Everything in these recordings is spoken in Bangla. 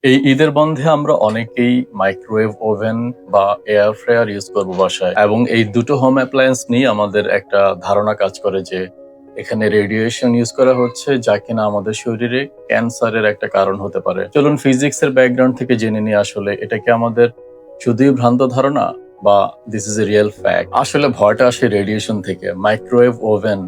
এই ঈদের বন্ধে আমরা অনেকেই মাইক্রোওয়েভ ওভেন বা এয়ার ফ্রায়ার ইউজ করবো বাসায়, এবং এই দুটো হোম অ্যাপ্লায়েন্স নিয়ে আমাদের একটা ধারণা কাজ করে যে এখানে রেডিয়েশন ইউজ করা হচ্ছে, যা কিনা আমাদের শরীরে ক্যান্সারের একটা কারণ হতে পারে। চলুন ফিজিক্স এর ব্যাকগ্রাউন্ড থেকে জেনে নিই আসলে এটা কি আমাদের শুধুই ভ্রান্ত ধারণা বা this is a real fact. আসলে ভয়টা আসে রেডিয়েশন থেকে। মাইক্রোওয়েভ ওভেন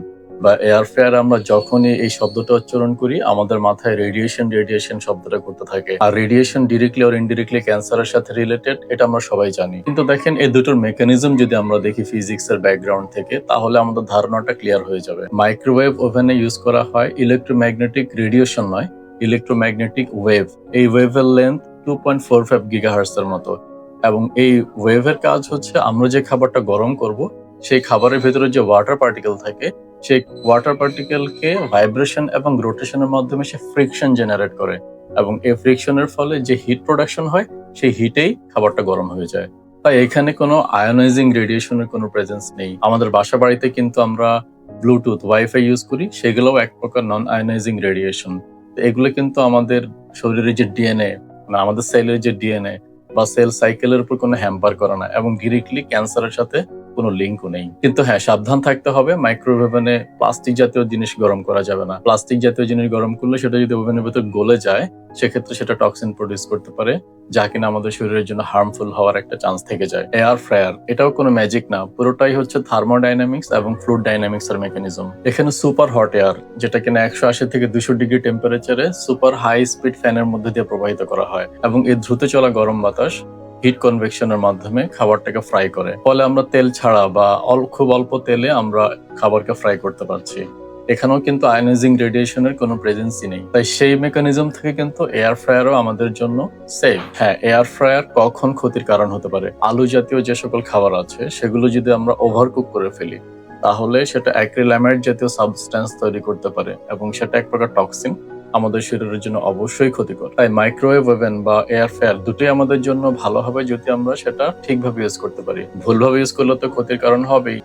বা এয়ার ফ্রায়ার আমরা যখনই এই শব্দটা উচ্চারণ করি আমাদের মাথায় রেডিয়েশন রেডিয়েশন শব্দটা ঘুরতে থাকে। আর রেডিয়েশন ডিরেক্টলি অর ইনডিরেক্টলি ক্যান্সারের সাথে রিলেটেড, এটা আমরা সবাই জানি। কিন্তু দেখেন এই দুটোর মেকানিজম যদি আমরা দেখি ফিজিক্স এর ব্যাকগ্রাউন্ড থেকে, তাহলে আমাদের ধারণাটা ক্লিয়ার হয়ে যাবে। মাইক্রোওয়েভ ওভেনে ইউজ করা হয় ইলেকট্রোম্যাগনেটিক রেডিয়েশন নয়, ইলেকট্রোম্যাগনেটিক ওয়েভ। এই ওয়েভের লেন্থ 2.45 গিগাহার্টজ এর মতো, এবং এই ওয়েভের কাজ হচ্ছে আমরা যে খাবারটা গরম করব সেই খাবারের ভেতরে যে ওয়াটার পার্টিকেল থাকে, সেই ওয়াটার পার্টিকেলকে ভাইব্রেশন এবং রোটেশনের মাধ্যমে সে ফ্রিকশন জেনারেট করে, এবং এই ফ্রিকশনের ফলে যে হিট প্রোডাকশন হয় সেই হিটেই খাবারটা গরম হয়ে যায়। তাই এখানে কোনো আয়োনাইজিং রেডিয়েশনের কোনো প্রেজেন্স নেই। আমাদের বাসা বাড়িতে কিন্তু আমরা ব্লুটুথ ওয়াইফাই ইউজ করি, সেগুলোও এক প্রকার নন আয়োনাইজিং রেডিয়েশন। এগুলো কিন্তু আমাদের শরীরের যে ডিএনএ, মানে আমাদের সেলের যে ডিএনএ বা সেল সাইকেলের উপর কোনো হ্যাম্পার করে না, এবং ডিরেক্টলি ক্যান্সারের সাথে কোনো লিঙ্কও নেই। কিন্তু হ্যাঁ, সাবধান থাকতে হবে। মাইক্রোওয়েভ ওভেনে প্লাস্টিক জাতীয় জিনিস গরম করা যাবে না। প্লাস্টিক জাতীয় জিনিস গরম করলে সেটা যদি ওভেনের ভেতর গলে যায়, সেক্ষেত্রে সেটা টক্সিন প্রডিউস করতে পারে, যা কিনা আমাদের শরীরের জন্য হার্মফুল হওয়ার একটা চান্স থেকে যায়। এয়ার ফ্রায়ার এটাও কোনো ম্যাজিক না, পুরোটাই হচ্ছে থার্মোডাইনামিক্স এবং ফ্লুইড ডাইনামিক্স এর মেকানিজম। এখানে সুপার হট এয়ার, যেটা কিনা 180 থেকে 200 ডিগ্রি টেম্পারেচারে সুপার হাই স্পিড ফ্যানের মধ্যে দিয়ে প্রবাহিত করা হয়, এবং এই দ্রুত চলা গরম বাতাস হিট কনভেকশনের মাধ্যমে খাবারটাকে ফ্রাই করে। ফলে আমরা তেল ছাড়া বা খুব অল্প তেলে আমরা খাবারকে ফ্রাই করতে পারছি। এখানেও কিন্তু আয়োনাইজিং রেডিয়েশনের কোনো প্রেজেন্সই নেই। তাই সেই মেকানিজম থেকে কিন্তু এয়ার ফ্রায়ারও আমাদের জন্য সেফ। হ্যাঁ, এয়ার ফ্রায়ার কখন ক্ষতির কারণ হতে পারে? আলু জাতীয় যে সকল খাবার আছে সেগুলো যদি আমরা ওভারকুক করে ফেলি, তাহলে সেটা অ্যাক্রিলামাইড জাতীয় সাবস্ট্যান্স তৈরি করতে পারে, এবং সেটা এক প্রকার টক্সিন, আমাদের শরীরের জন্য অবশ্যই ক্ষতিকর। তাই মাইক্রোওয়েভ ওভেন বা এয়ার ফ্রায়ার দুটোই আমাদের জন্য ভালো হবে যদি আমরা সেটা ঠিকভাবে ইউজ করতে পারি। ভুলভাবে ইউজ করলে তো ক্ষতির কারণ হবেই।